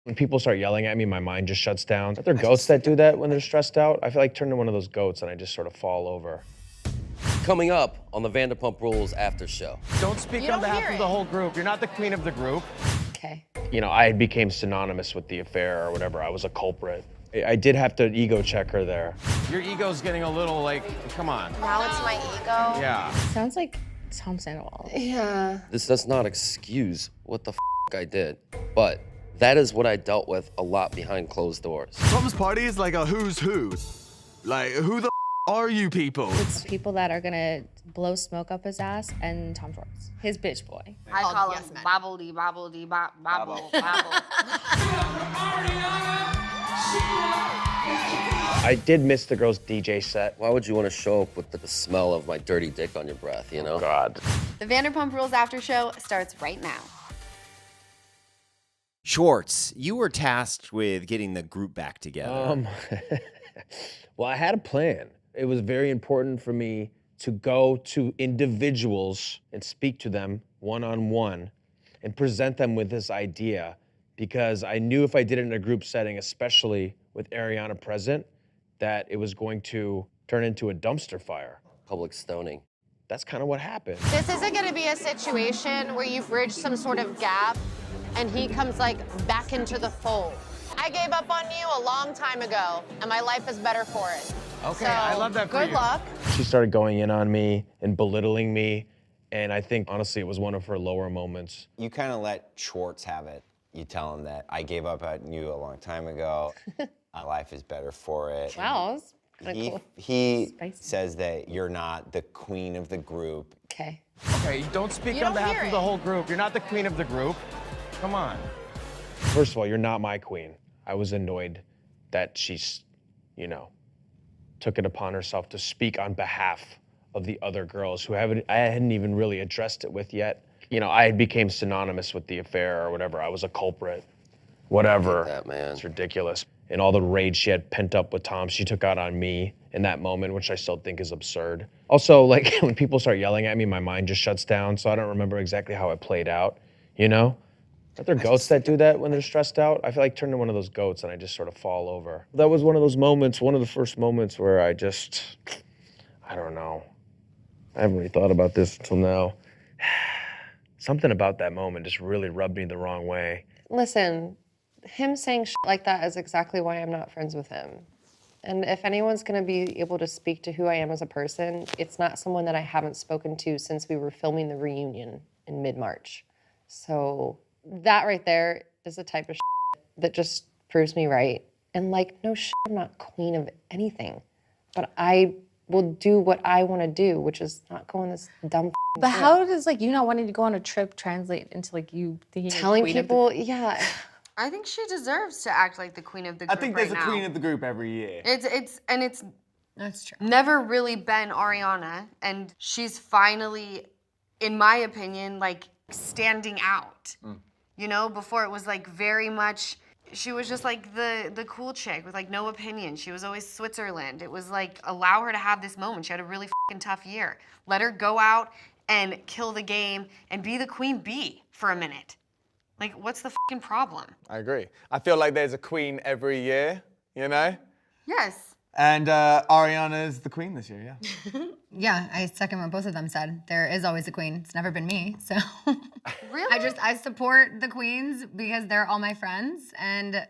When people start yelling at me, my mind just shuts down. Are there goats that do that when they're stressed out? I feel like turn into one of those goats and I just sort of fall over. Coming up on the Vanderpump Rules After Show. Don't speak on behalf of the whole group. You're not the queen of the group. Okay. You know, I became synonymous with the affair or whatever. I was a culprit. I did have to ego check her there. Your ego's getting a little like, come on. Now it's my ego. Yeah. Sounds like Tom Sandoval. Yeah. This does not excuse what the I did, but that is what I dealt with a lot behind closed doors. Tom's party is like a who's who. Like, who the are you people? It's people that are gonna blow smoke up his ass and Tom Schwartz, his bitch boy. I call him bobbledy bobbledy bobble bobble. I did miss the girls' DJ set. Why would you want to show up with the smell of my dirty dick on your breath, you know? Oh, God. The Vanderpump Rules After Show starts right now. Schwartz, you were tasked with getting the group back together. Well, I had a plan. It was very important for me to go to individuals and speak to them one-on-one and present them with this idea, because I knew if I did it in a group setting, especially with Ariana present, that it was going to turn into a dumpster fire. Public stoning. That's kind of what happened. This isn't gonna be a situation where you bridge some sort of gap and he comes like back into the fold. I gave up on you a long time ago and my life is better for it. Okay, So, I love that for good you. luck. She started going in on me and belittling me, and I think, honestly, it was one of her lower moments. You kind of let Schwartz have it. You tell him that I gave up on you a long time ago. My life is better for it. Wow, that's kinda cool. He Spicy. says that you're not the queen of the group. Okay. Okay, don't speak You on don't behalf hear of the it. whole group. You're not the queen of the group. Come on. First of all, you're not my queen. I was annoyed that she's, you know, took it upon herself to speak on behalf of the other girls who I hadn't even really addressed it with yet. You know, I became synonymous with the affair or whatever. I was a culprit. Whatever. That man. It's ridiculous. And all the rage she had pent up with Tom, she took out on me in that moment, which I still think is absurd. Also, like, when people start yelling at me, my mind just shuts down, so I don't remember exactly how it played out, you know? Are there goats that do that when they're stressed out? I feel like turn into one of those goats and I just sort of fall over. That was one of those moments, one of the first moments where I don't know. I haven't really thought about this until now. Something about that moment just really rubbed me the wrong way. Listen, him saying shit like that is exactly why I'm not friends with him. And if anyone's gonna be able to speak to who I am as a person, it's not someone that I haven't spoken to since we were filming the reunion in mid-March. So that right there is the type of shit that just proves me right. And like, no shit, I'm not queen of anything, but I will do what I wanna do, which is not go on this dumb But how does like you not wanting to go on a trip translate into like you thinking telling you're queen people, yeah. I think she deserves to act like the queen of the group I think right there's a now. queen of the group every year. It's That's true. never really been Ariana, and she's finally, in my opinion, like standing out. You know, before it was like very much, she was just like the cool chick with like no opinion. She was always Switzerland. It was like, allow her to have this moment. She had a really fucking tough year. Let her go out and kill the game and be the queen bee for a minute. Like, what's the fucking problem? I agree. I feel like there's a queen every year, you know? Yes. And Ariana's the queen this year, yeah. Yeah, I second what both of them said. There is always a queen. It's never been me, so. Really? I support the queens because they're all my friends, and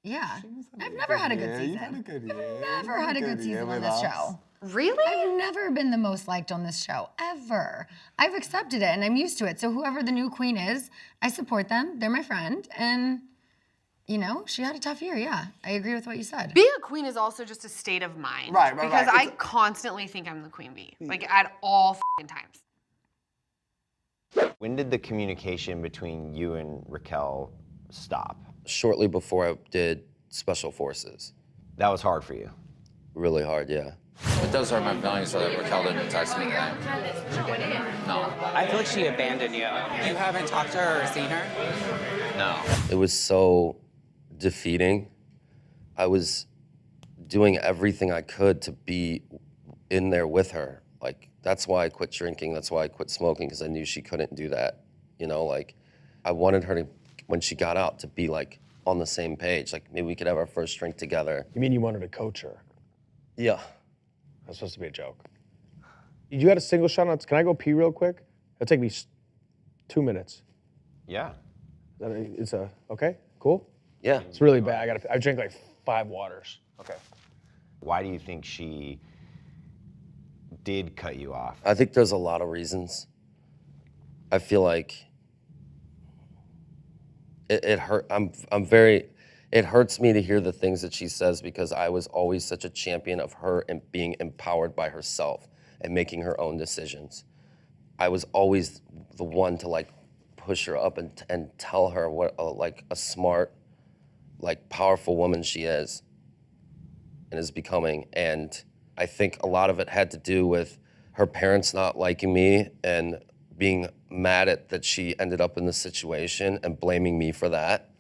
yeah. I've never had a good season. You've had a good year. I've never had a good season on this show. Really? I've never been the most liked on this show, ever. I've accepted it and I'm used to it. So whoever the new queen is, I support them. They're my friend. And, you know, she had a tough year, yeah. I agree with what you said. Being a queen is also just a state of mind. Right. Because I constantly think I'm the queen bee. Like, at all fucking times. When did the communication between you and Raquel stop? Shortly before I did Special Forces. That was hard for you. Really hard, yeah. It does hurt my feelings that Raquel didn't text me today. No. I feel like she abandoned you. You haven't talked to her or seen her? No. It was so defeating. I was doing everything I could to be in there with her. Like, that's why I quit drinking, that's why I quit smoking, because I knew she couldn't do that. You know, like, I wanted her to, when she got out, to be like on the same page. Like maybe we could have our first drink together. You mean you wanted to coach her? Yeah. That's supposed to be a joke. You got a single shot on? Can I go pee real quick? It'll take me 2 minutes. Yeah. It's okay? Cool? Yeah. It's really bad. I drank like 5 waters. Okay. Why do you think she did cut you off? I think there's a lot of reasons. I feel like it hurt. It hurts me to hear the things that she says because I was always such a champion of her and being empowered by herself and making her own decisions. I was always the one to like push her up and tell her what a smart, like powerful woman she is and is becoming. And I think a lot of it had to do with her parents not liking me and being mad at that she ended up in this situation and blaming me for that.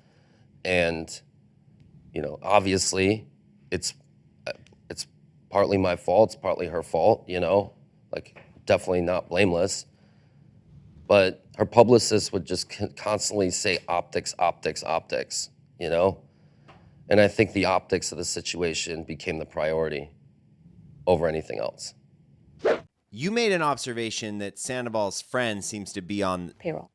And you know, obviously, it's partly my fault, it's partly her fault, you know? Like, definitely not blameless. But her publicist would just constantly say optics, optics, optics, you know? And I think the optics of the situation became the priority over anything else. You made an observation that Sandoval's friend seems to be on payroll.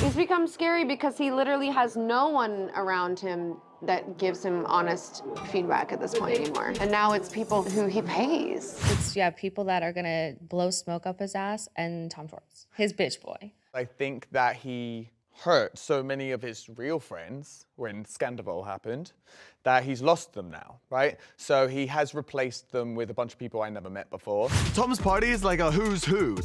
He's become scary because he literally has no one around him that gives him honest feedback at this point anymore. And now it's people who he pays. It's, people that are gonna blow smoke up his ass and Tom Schwartz, his bitch boy. I think that he hurt so many of his real friends when Sandoval happened that he's lost them now, right? So he has replaced them with a bunch of people I never met before. Tom's party is like a who's who.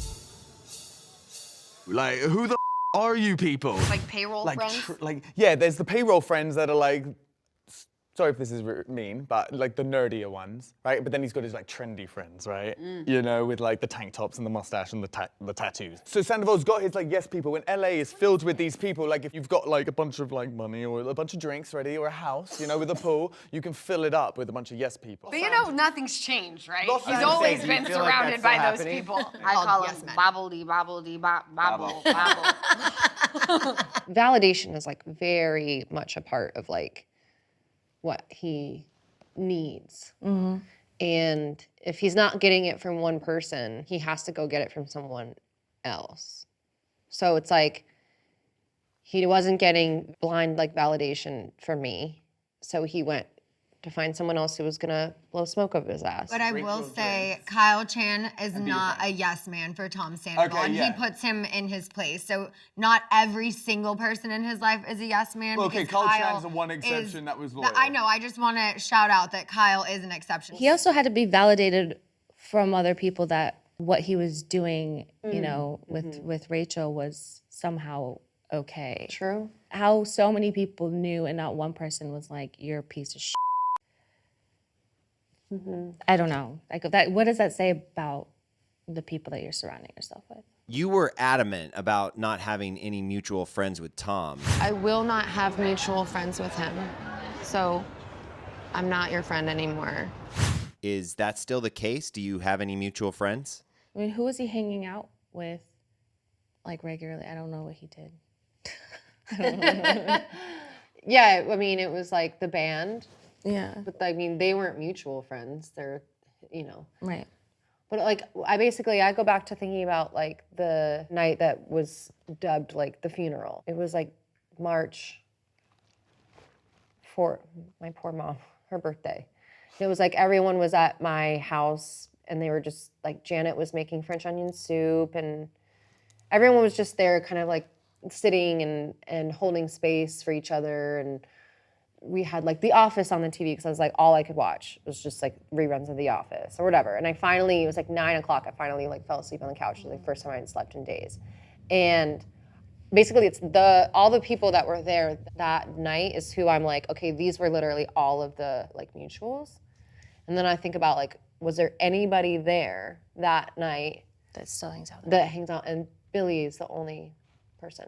Like, who the are you people? Like payroll friends? Yeah, there's the payroll friends that are like, sorry if this is mean, but like the nerdier ones, right? But then he's got his like trendy friends, right? You know, with like the tank tops and the mustache and the tattoos. So Sandoval's got his like yes people. When LA is filled with these people, like if you've got like a bunch of like money or a bunch of drinks ready or a house, you know, with a pool, you can fill it up with a bunch of yes people. But you know, nothing's changed, right? Los He's Angeles, always do been you feel like surrounded that's by still those happening? people. I call them bobbledy, bobbledy, bobble. Validation is like very much a part of like what he needs. Mm-hmm. And if he's not getting it from one person, he has to go get it from someone else. So it's like he wasn't getting blind like validation from me. So he went to find someone else who was gonna blow smoke up his ass. But I will say, Kyle Chan is not a yes man for Tom Sandoval, and he puts him in his place. So not every single person in his life is a yes man. Well, okay, because Kyle Kyle Chan's the one exception that was loyal. I know. I just want to shout out that Kyle is an exception. He also had to be validated from other people that what he was doing, you know, with Rachel was somehow okay. True. How so many people knew and not one person was like, you're a piece of shit. I don't know. Like that. What does that say about the people that you're surrounding yourself with? You were adamant about not having any mutual friends with Tom. I will not have mutual friends with him. So I'm not your friend anymore. Is that still the case? Do you have any mutual friends? I mean, who was he hanging out with, like, regularly? I don't know what he did. I don't know. Yeah, I mean, it was like the band. Yeah. But I mean, they weren't mutual friends. They're, you know. Right. But like, I go back to thinking about like the night that was dubbed like the funeral. It was like March for my poor mom, her birthday. It was like everyone was at my house and they were just like, Janet was making French onion soup and everyone was just there kind of like sitting and holding space for each other. And we had like The Office on the TV because I was like, all I could watch was just like reruns of The Office or whatever. And I finally, it was like 9 o'clock, I finally like fell asleep on the couch. It was like the first time I hadn't slept in days. And basically it's all the people that were there that night is who I'm like, okay, these were literally all of the like mutuals. And then I think about like, was there anybody there that night that still hangs out? That hangs out, and Billy is the only person.